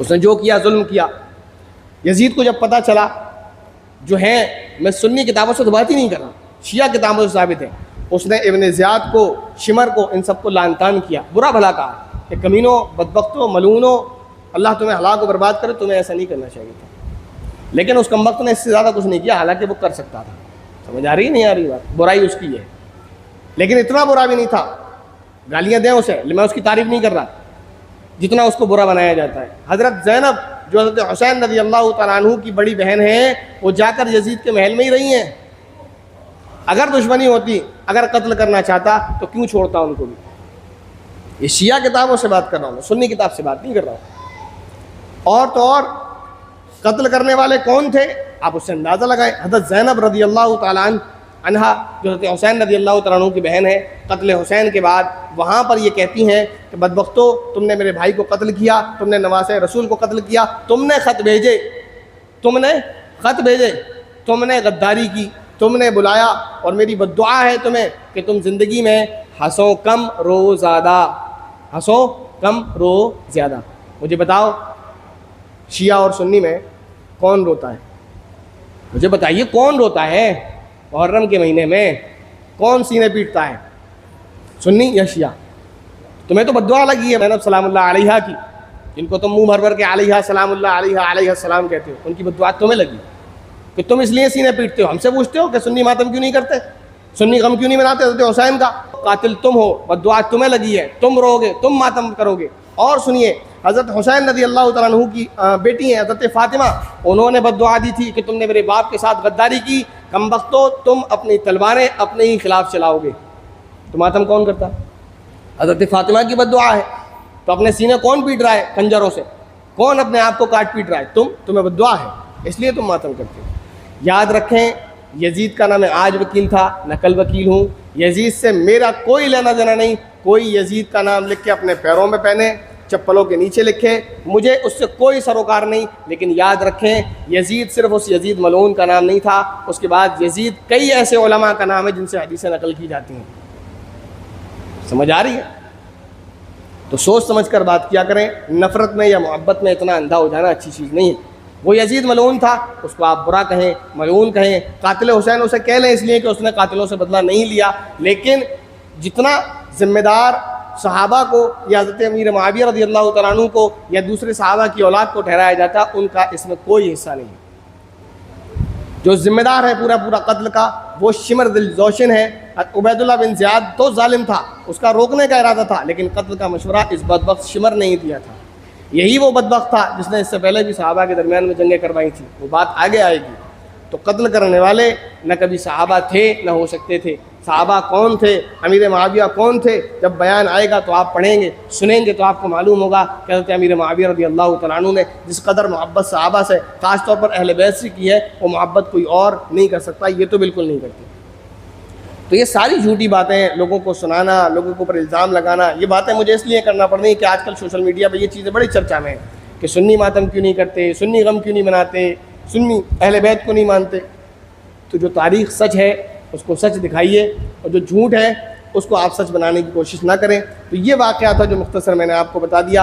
اس نے جو کیا ظلم کیا. یزید کو جب پتہ چلا، جو ہیں، میں سنی کتابوں سے تو بات ہی نہیں کر رہا، شیعہ کتابوں سے ثابت ہے، اس نے ابن زیاد کو، شمر کو، ان سب کو لعن طعن کیا، برا بھلا کہا کہ کمینوں، بدبختوں، ملعونوں، اللہ تمہیں ہلاک و برباد کرے، تمہیں ایسا نہیں کرنا چاہیے تھا. لیکن اس کمبخت نے اس سے زیادہ کچھ نہیں کیا، حالانکہ وہ کر سکتا تھا. سمجھ آ رہی نہیں آ رہی بات؟ برائی اس کی ہے، لیکن اتنا برا بھی نہیں تھا. گالیاں دیں اسے، میں اس کی تعریف نہیں کر رہا، جتنا اس کو برا بنایا جاتا ہے. حضرت زینب جو حضرت حسین رضی اللہ تعالیٰ عنہ کی بڑی بہن ہیں، وہ جا کر یزید کے محل میں ہی رہی ہیں. اگر دشمنی ہوتی، اگر قتل کرنا چاہتا تو کیوں چھوڑتا ان کو بھی؟ یہ شیعہ کتابوں سے بات کر رہا ہوں، سنی کتاب سے بات نہیں کر رہا ہوں. اور تو اور قتل کرنے والے کون تھے آپ اس سے اندازہ لگائیں. حضرت زینب رضی اللہ تعالیٰ عنہا جو حضرت حسین رضی اللہ تعالیٰ عنہ کی بہن ہے، قتل حسین کے بعد وہاں پر یہ کہتی ہیں کہ بدبختو، تم نے میرے بھائی کو قتل کیا، تم نے نواسۂ رسول کو قتل کیا، تم نے خط بھیجے، تم نے غداری کی، تم نے بلایا، اور میری بد دعا ہے تمہیں کہ تم زندگی میں ہنسو کم رو زیادہ. مجھے بتاؤ شیعہ اور سنی میں کون روتا ہے؟ مجھے بتائیے کون روتا ہے محرم کے مہینے میں؟ کون سینے پیٹتا ہے، سنی یا شیعہ؟ تمہیں تو بد دعا لگی ہے زینب سلام اللہ علیہا کی، جن کو تم منہ بھر بھر کے علیہا سلام اللہ علیہا علیہ السلام کہتے ہو، ان کی بد دعا تمہیں لگی کہ تم اس لیے سینے پیٹتے ہو. ہم سے پوچھتے ہو کہ سنی ماتم کیوں نہیں کرتے، سنی غم کیوں نہیں مناتے حضرت حسین کا؟ قاتل تم ہو، بد دعا تمہیں لگی ہے، تم رو گے، تم ماتم کرو گے. اور سنیے، حضرت حسین رضی اللہ تعالیٰ عنہ کی بیٹی ہیں حضرت فاطمہ، انہوں نے بد دعا دی تھی کہ تم نے میرے باپ کے ساتھ غداری کی، کمبختو تم اپنی تلواریں اپنے ہی خلاف چلاؤ گے. تو ماتم کون کرتا؟ حضرت فاطمہ کی بد دعا ہے. تو اپنے سینے کون پیٹ رہا ہے کنجروں سے؟ کون اپنے آپ کو کاٹ پیٹ رہا ہے؟ تمہیں بد دعا ہے، اس لیے تم ماتم کرتے ہو. یاد رکھیں، یزید کا نام آج وکیل تھا، نہ کل وکیل ہوں. یزید سے میرا کوئی لینا دینا نہیں. کوئی یزید کا نام لکھ کے اپنے پیروں میں پہنے، چپلوں کے نیچے لکھے، مجھے اس سے کوئی سروکار نہیں. لیکن یاد رکھیں، یزید صرف اس یزید ملعون کا نام نہیں تھا، اس کے بعد یزید کئی ایسے علماء کا نام ہے جن سے حدیثیں نقل کی جاتی ہیں. سمجھ آ رہی ہے؟ تو سوچ سمجھ کر بات کیا کریں. نفرت میں یا محبت میں اتنا اندھا ہو جانا اچھی چیز نہیں ہے. وہ یزید ملعون تھا، اس کو آپ برا کہیں، ملعون کہیں. قاتل حسین اسے کہہ لیں اس لیے کہ اس نے قاتلوں سے بدلہ نہیں لیا، لیکن جتنا ذمہ دار صحابہ کو یا حضرت امیر معاویہ رضی اللہ تعالیٰ عنہ کو یا دوسرے صحابہ کی اولاد کو ٹھہرایا جاتا، ان کا اس میں کوئی حصہ نہیں. جو ذمہ دار ہے پورا قتل کا، وہ شمر ذل جوشن ہے. عبید اللہ بن زیاد تو ظالم تھا، اس کا روکنے کا ارادہ تھا، لیکن قتل کا مشورہ اس بدبخت شمر نے ہی دیا تھا. یہی وہ بدبخت تھا جس نے اس سے پہلے بھی صحابہ کے درمیان میں جنگیں کروائی تھیں. وہ بات آگے آئے گی. تو قتل کرنے والے نہ کبھی صحابہ تھے نہ ہو سکتے تھے. صحابہ کون تھے، امیر معاویہ کون تھے، جب بیان آئے گا تو آپ پڑھیں گے، سنیں گے تو آپ کو معلوم ہوگا کہ حضرت امیر معاویہ رضی اللہ تعالیٰ عنہ نے جس قدر محبت صحابہ سے، خاص طور پر اہل بیت سے کی ہے، وہ محبت کوئی اور نہیں کر سکتا. یہ تو بالکل نہیں کرتے. تو یہ ساری جھوٹی باتیں، لوگوں کو سنانا، لوگوں کے اوپر الزام لگانا، یہ باتیں مجھے اس لیے کرنا پڑ رہی ہیں کہ آج کل سوشل میڈیا پہ یہ چیزیں بڑی چرچا میں ہیں کہ سنی ماتم کیوں نہیں کرتے، سنی غم کیوں نہیں مناتے، سنی اہل بیت کو نہیں مانتے. تو جو تاریخ سچ ہے اس کو سچ دکھائیے، اور جو جھوٹ ہے اس کو آپ سچ بنانے کی کوشش نہ کریں. تو یہ واقعہ تھا جو مختصر میں نے آپ کو بتا دیا.